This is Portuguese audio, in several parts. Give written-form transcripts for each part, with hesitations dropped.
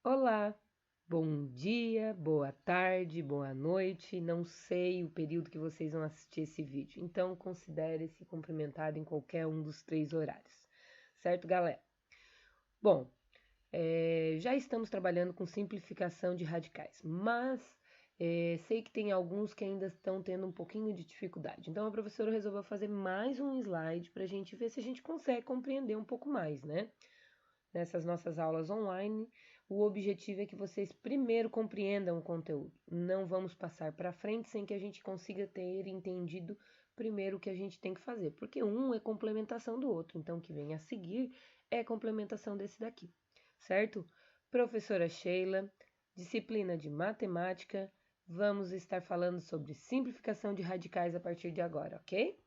Olá, bom dia, boa tarde, boa noite. Não sei o período que vocês vão assistir esse vídeo, então considere-se cumprimentado em qualquer um dos 3 horários, certo, galera? Bom, já estamos trabalhando com simplificação de radicais, mas sei que tem alguns que ainda estão tendo um pouquinho de dificuldade. Então a professora resolveu fazer mais um slide para a gente ver se a gente consegue compreender um pouco mais, né? Nessas nossas aulas online, o objetivo é que vocês primeiro compreendam o conteúdo. Não vamos passar para frente sem que a gente consiga ter entendido primeiro o que a gente tem que fazer, porque um é complementação do outro, então o que vem a seguir é complementação desse daqui, certo? Professora Sheila, disciplina de matemática, vamos estar falando sobre simplificação de radicais a partir de agora, ok?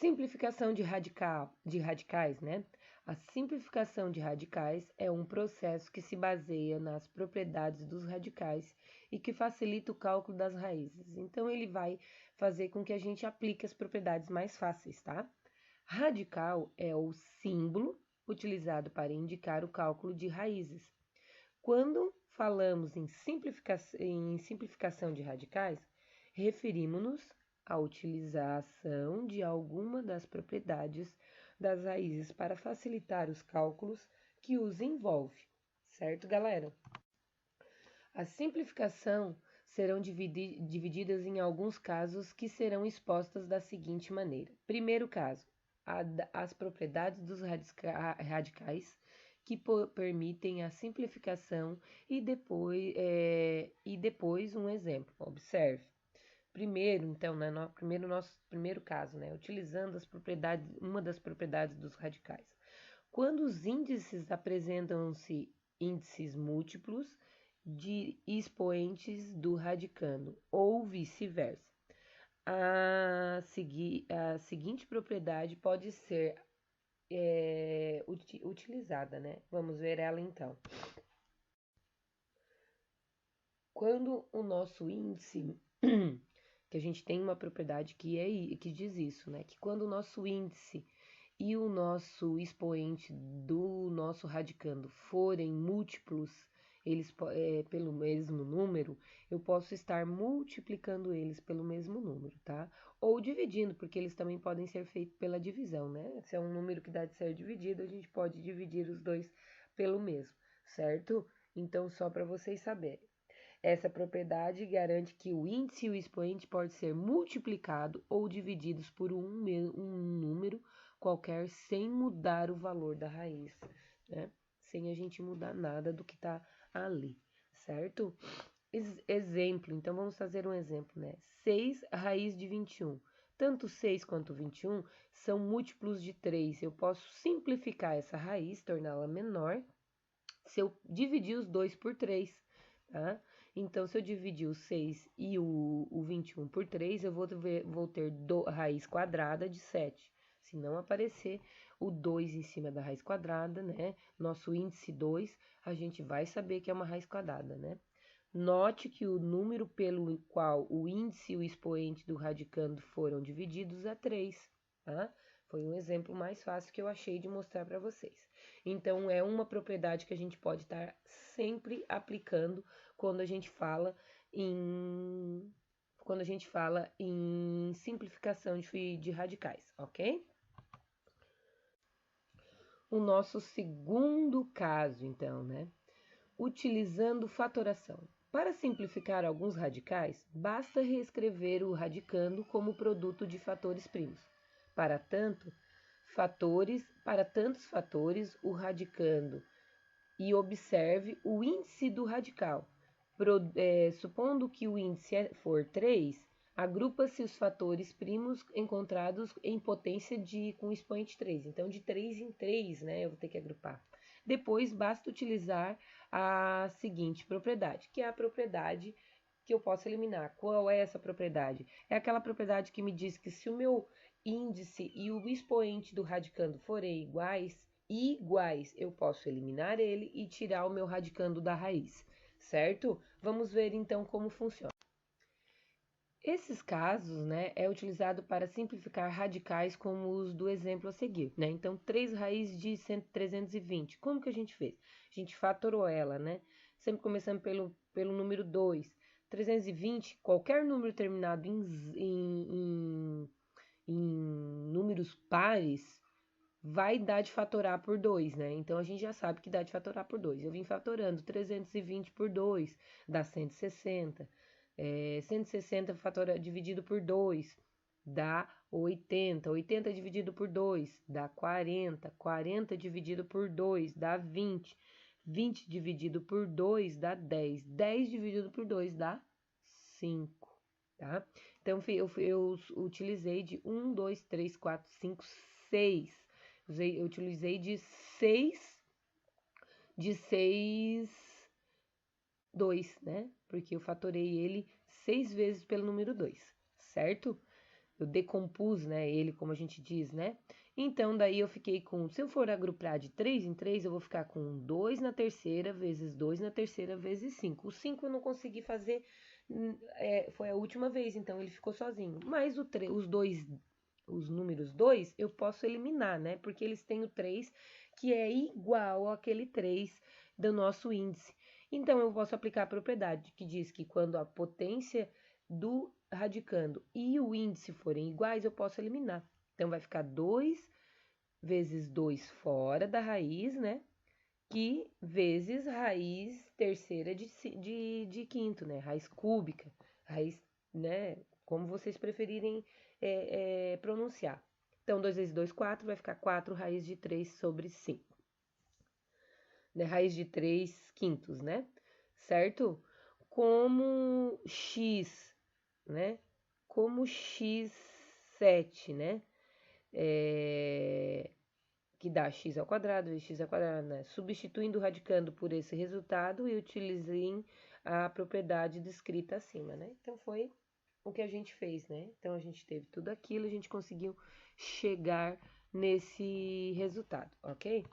Simplificação de radicais, né? A simplificação de radicais é um processo que se baseia nas propriedades dos radicais e que facilita o cálculo das raízes. Então, ele vai fazer com que a gente aplique as propriedades mais fáceis, tá? Radical é o símbolo utilizado para indicar o cálculo de raízes. Quando falamos em simplificação de radicais, referimos-nos à utilização de alguma das propriedades das raízes para facilitar os cálculos que os envolve, certo, galera? A simplificação serão divididas em alguns casos que serão expostas da seguinte maneira. Primeiro caso, as propriedades dos radicais que permitem a simplificação e depois um exemplo. Observe. Primeiro, então, primeiro caso, né, utilizando uma das propriedades dos radicais. Quando os índices apresentam-se índices múltiplos de expoentes do radicando, ou vice-versa. A seguinte propriedade pode ser utilizada, né? Vamos ver ela então. Quando o nosso índice, que a gente tem uma propriedade que diz isso, né? Que quando o nosso índice e o nosso expoente do nosso radicando forem múltiplos, eles pelo mesmo número, eu posso estar multiplicando eles pelo mesmo número, tá? Ou dividindo, porque eles também podem ser feitos pela divisão, né? Se é um número que dá de ser dividido, a gente pode dividir os dois pelo mesmo, certo? Então, só para vocês saberem. Essa propriedade garante que o índice e o expoente podem ser multiplicados ou divididos por um número qualquer sem mudar o valor da raiz, né? Sem a gente mudar nada do que está ali, certo? Exemplo, então vamos fazer um exemplo, né? 6 raiz de 21. Tanto 6 quanto 21 são múltiplos de 3. Eu posso simplificar essa raiz, torná-la menor, se eu dividir os dois por 3, tá? Então, se eu dividir o 6 e o 21 por 3, eu vou ter raiz quadrada de 7. Se não aparecer o 2 em cima da raiz quadrada, né? Nosso índice 2, a gente vai saber que é uma raiz quadrada, né? Note que o número pelo qual o índice e o expoente do radicando foram divididos é 3, tá? Foi um exemplo mais fácil que eu achei de mostrar para vocês. Então, é uma propriedade que a gente pode estar sempre aplicando quando a gente fala em simplificação de radicais, ok? O nosso segundo caso, então, né? Utilizando fatoração. Para simplificar alguns radicais, basta reescrever o radicando como produto de fatores primos. Para tantos fatores, o radicando e observe o índice do radical. Supondo que o índice for 3, agrupa-se os fatores primos encontrados em potência com expoente 3. Então, de 3 em 3, né, eu vou ter que agrupar. Depois, basta utilizar a seguinte propriedade, que é a propriedade que eu posso eliminar. Qual é essa propriedade? É aquela propriedade que me diz que se o meu índice e o expoente do radicando forem iguais, eu posso eliminar ele e tirar o meu radicando da raiz, certo? Vamos ver então como funciona. Esses casos, né, é utilizado para simplificar radicais como os do exemplo a seguir, né? Então, 3 raiz de 320. Como que a gente fez? A gente fatorou ela, né? Sempre começando pelo número 2. 320, qualquer número terminado em números pares, vai dar de fatorar por 2, né? Então, a gente já sabe que dá de fatorar por 2. Eu vim fatorando 320 por 2, dá 160. 160 dividido por 2 dá 80. 80 dividido por 2 dá 40. 40 dividido por 2 dá 20. 20 dividido por 2 dá 10. 10 dividido por 2 dá 5, tá? Então, eu utilizei de 1, 2, 3, 4, 5, 6. Eu utilizei de 6, 2, né? Porque eu fatorei ele 6 vezes pelo número 2, certo? Eu decompus, né, ele, como a gente diz, né? Então, daí eu fiquei com, se eu for agrupar de 3 em 3, eu vou ficar com 2 na terceira, vezes 2 na terceira, vezes 5. O 5 eu não consegui fazer, foi a última vez, então ele ficou sozinho. Mas os números 2, eu posso eliminar, né? Porque eles têm o 3, que é igual àquele 3 do nosso índice. Então, eu posso aplicar a propriedade que diz que quando a potência do radicando e o índice forem iguais, eu posso eliminar. Então, vai ficar 2 vezes 2 fora da raiz, né? Que vezes raiz terceira de quinto, né? Raiz cúbica, raiz, né? Como vocês preferirem pronunciar. Então, 2 vezes 2, 4, vai ficar 4 raiz de 3 sobre 5. Né? Raiz de 3 quintos, né? Certo? Como x, né? Como x7, né? Que dá x ao quadrado, vezes x ao quadrado, né? Substituindo o radicando por esse resultado e utilizem a propriedade descrita acima, né? Então, foi o que a gente fez, né? Então, a gente teve tudo aquilo, a gente conseguiu chegar nesse resultado, ok?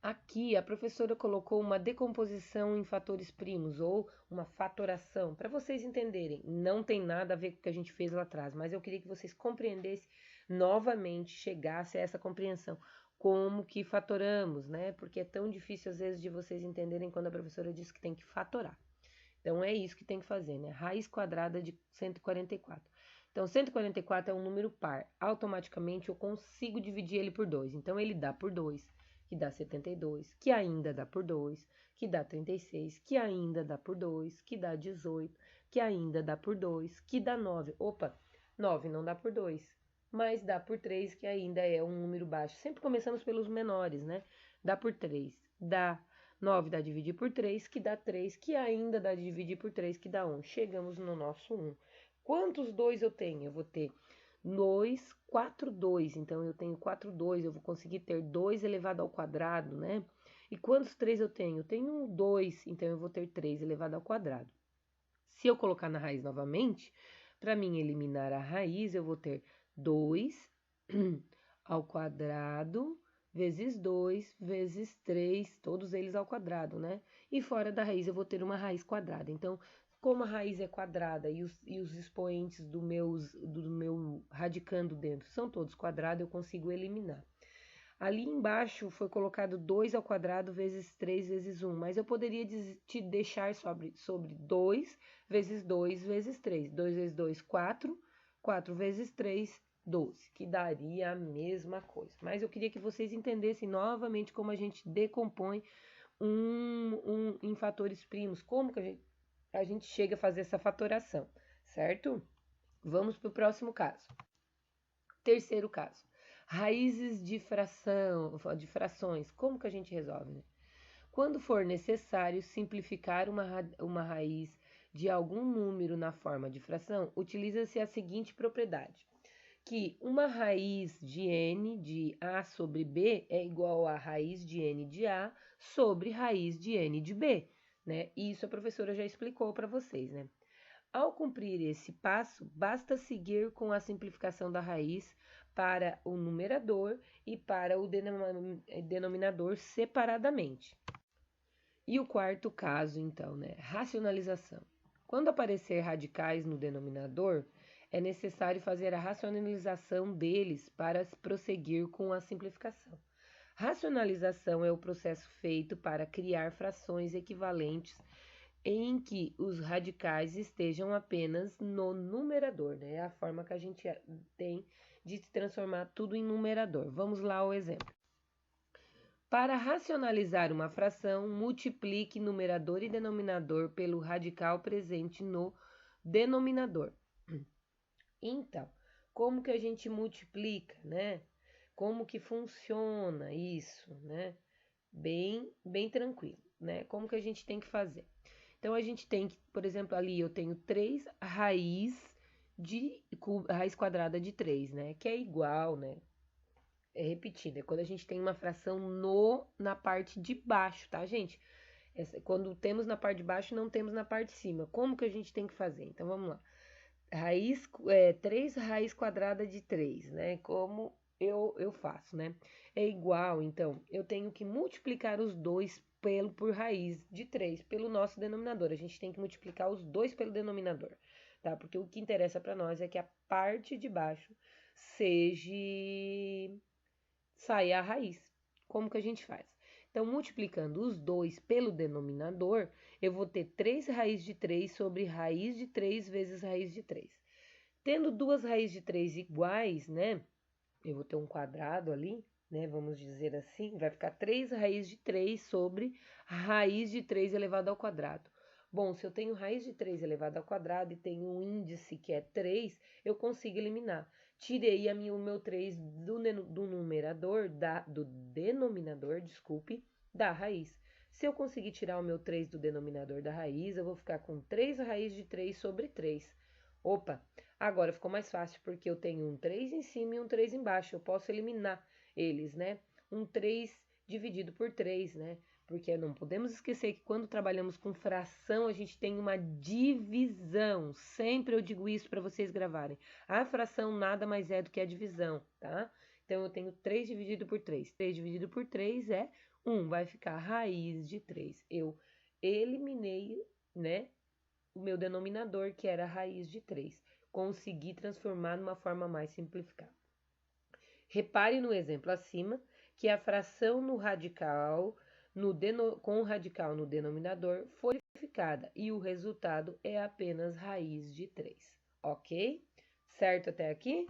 Aqui a professora colocou uma decomposição em fatores primos ou uma fatoração, para vocês entenderem. Não tem nada a ver com o que a gente fez lá atrás, mas eu queria que vocês compreendessem novamente, chegasse a essa compreensão. Como que fatoramos, né? Porque é tão difícil às vezes de vocês entenderem quando a professora diz que tem que fatorar. Então é isso que tem que fazer, né? Raiz quadrada de 144. Então, 144 é um número par. Automaticamente eu consigo dividir ele por 2. Então, ele dá por 2, que dá 72, que ainda dá por 2, que dá 36, que ainda dá por 2, que dá 18, que ainda dá por 2, que dá 9. Opa, 9 não dá por 2, mas dá por 3, que ainda é um número baixo. Sempre começamos pelos menores, né? Dá por 3, dá 9 dá dividir por 3, que dá 3, que ainda dá dividir por 3, que dá 1. Chegamos no nosso 1. Quantos 2 eu tenho? Eu vou ter 2, 4, 2. Então, eu tenho 4, 2. Eu vou conseguir ter 2 elevado ao quadrado, né? E quantos 3 eu tenho? Eu tenho 2, então eu vou ter 3 elevado ao quadrado. Se eu colocar na raiz novamente, para mim eliminar a raiz, eu vou ter 2 ao quadrado vezes 2 vezes 3, todos eles ao quadrado, né? E fora da raiz eu vou ter uma raiz quadrada. Então, como a raiz é quadrada e os expoentes do meu radicando dentro são todos quadrados, eu consigo eliminar. Ali embaixo foi colocado 2 ao quadrado vezes 3 vezes 1, mas eu poderia te deixar sobre 2 vezes 2 vezes 3. 2 vezes 2, 4. 4 vezes 3, 12, que daria a mesma coisa. Mas eu queria que vocês entendessem novamente como a gente decompõe em fatores primos, como que a gente chega a fazer essa fatoração, certo? Vamos para o próximo caso. Terceiro caso. Raízes de frações. Como que a gente resolve, né? Quando for necessário simplificar uma raiz de algum número na forma de fração, utiliza-se a seguinte propriedade, que uma raiz de n de a sobre b é igual a raiz de n de a sobre raiz de n de b, né? Isso a professora já explicou para vocês, né? Ao cumprir esse passo, basta seguir com a simplificação da raiz para o numerador e para o denominador separadamente. E o quarto caso, então, né? Racionalização. Quando aparecer radicais no denominador, é necessário fazer a racionalização deles para prosseguir com a simplificação. Racionalização é o processo feito para criar frações equivalentes em que os radicais estejam apenas no numerador, né? É a forma que a gente tem de transformar tudo em numerador. Vamos lá ao exemplo. Para racionalizar uma fração, multiplique numerador e denominador pelo radical presente no denominador. Então, como que a gente multiplica, né? Como que funciona isso, né? Bem tranquilo, né? Como que a gente tem que fazer? Então, a gente tem que, por exemplo, ali eu tenho 3 raiz quadrada de 3, né? Que é igual, né? É repetido, é quando a gente tem uma fração na parte de baixo, tá, gente? Quando temos na parte de baixo, não temos na parte de cima. Como que a gente tem que fazer? Então, vamos lá. 3 raiz quadrada de 3, né? Como eu faço, né? É igual, então, eu tenho que multiplicar os dois por raiz de 3, pelo nosso denominador. A gente tem que multiplicar os dois pelo denominador, tá? Porque o que interessa para nós é que a parte de baixo saia a raiz. Como que a gente faz? Então, multiplicando os dois pelo denominador, eu vou ter 3 raiz de 3 sobre raiz de 3 vezes raiz de 3. Tendo duas raízes de 3 iguais, né? Eu vou ter um quadrado ali, né? Vamos dizer assim, vai ficar 3 raiz de 3 sobre raiz de 3 elevado ao quadrado. Bom, se eu tenho raiz de 3 elevado ao quadrado e tenho um índice que é 3, eu consigo eliminar. Tirei o meu 3 do numerador, do denominador, desculpe, da raiz. Se eu conseguir tirar o meu 3 do denominador da raiz, eu vou ficar com 3 raiz de 3 sobre 3. Opa, agora ficou mais fácil porque eu tenho um 3 em cima e um 3 embaixo. Eu posso eliminar eles, né? Um 3 dividido por 3, né? Porque não podemos esquecer que quando trabalhamos com fração, a gente tem uma divisão. Sempre eu digo isso para vocês gravarem. A fração nada mais é do que a divisão, tá? Então, eu tenho 3 dividido por 3. 3 dividido por 3 é 1. Vai ficar raiz de 3. Eu eliminei, né, o meu denominador, que era a raiz de 3. Consegui transformar numa forma mais simplificada. Repare no exemplo acima que a fração no radical, com o radical no denominador foi simplificada e o resultado é apenas raiz de 3. Ok? Certo até aqui?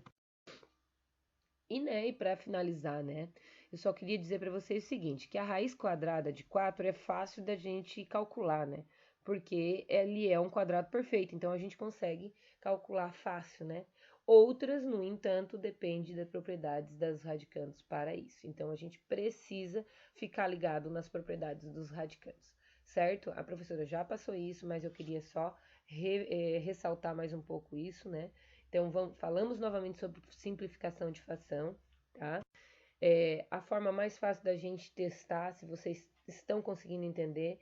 E para finalizar, né, eu só queria dizer para vocês o seguinte, que a raiz quadrada de 4 é fácil da gente calcular, né? Porque ele é um quadrado perfeito, então a gente consegue calcular fácil, né? Outras, no entanto, depende das propriedades das radicantes para isso. Então a gente precisa ficar ligado nas propriedades dos radicantes, certo? A professora já passou isso, mas eu queria só ressaltar mais um pouco isso, né? Então, falamos novamente sobre simplificação de fração, tá? A forma mais fácil da gente testar, se vocês estão conseguindo entender,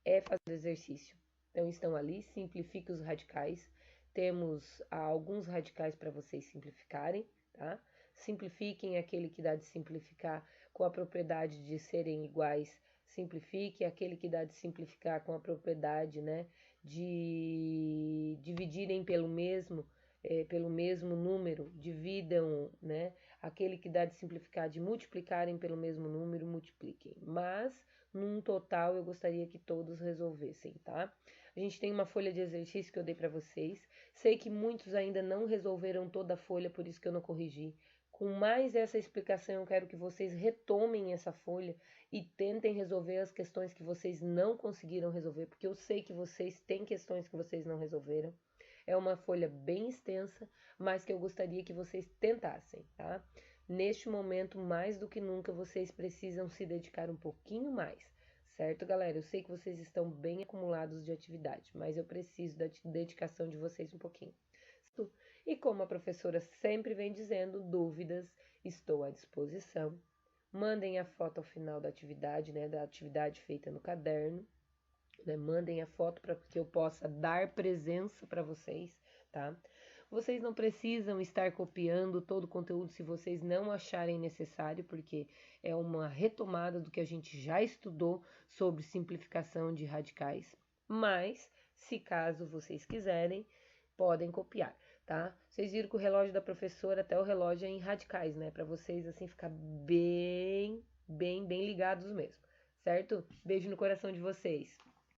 é fazer exercício. Então, estão ali, simplifique os radicais. Temos alguns radicais para vocês simplificarem, tá? Simplifiquem aquele que dá de simplificar com a propriedade de serem iguais. Simplifique aquele que dá de simplificar com a propriedade, né, de dividirem pelo mesmo número, dividam, né? Aquele que dá de simplificar, de multiplicarem pelo mesmo número, multipliquem. Mas, num total, eu gostaria que todos resolvessem, tá? A gente tem uma folha de exercício que eu dei para vocês. Sei que muitos ainda não resolveram toda a folha, por isso que eu não corrigi. Com mais essa explicação, eu quero que vocês retomem essa folha e tentem resolver as questões que vocês não conseguiram resolver, porque eu sei que vocês têm questões que vocês não resolveram. É uma folha bem extensa, mas que eu gostaria que vocês tentassem, tá? Neste momento, mais do que nunca, vocês precisam se dedicar um pouquinho mais, certo, galera? Eu sei que vocês estão bem acumulados de atividade, mas eu preciso da dedicação de vocês um pouquinho. E como a professora sempre vem dizendo, dúvidas, estou à disposição. Mandem a foto ao final da atividade, né? Da atividade feita no caderno. Né? Mandem a foto para que eu possa dar presença para vocês, tá? Vocês não precisam estar copiando todo o conteúdo se vocês não acharem necessário, porque é uma retomada do que a gente já estudou sobre simplificação de radicais. Mas, Se caso vocês quiserem, podem copiar, tá? Vocês viram que o relógio da professora, até o relógio é em radicais, né? Para vocês, assim, ficar bem ligados mesmo, certo? Beijo no coração de vocês.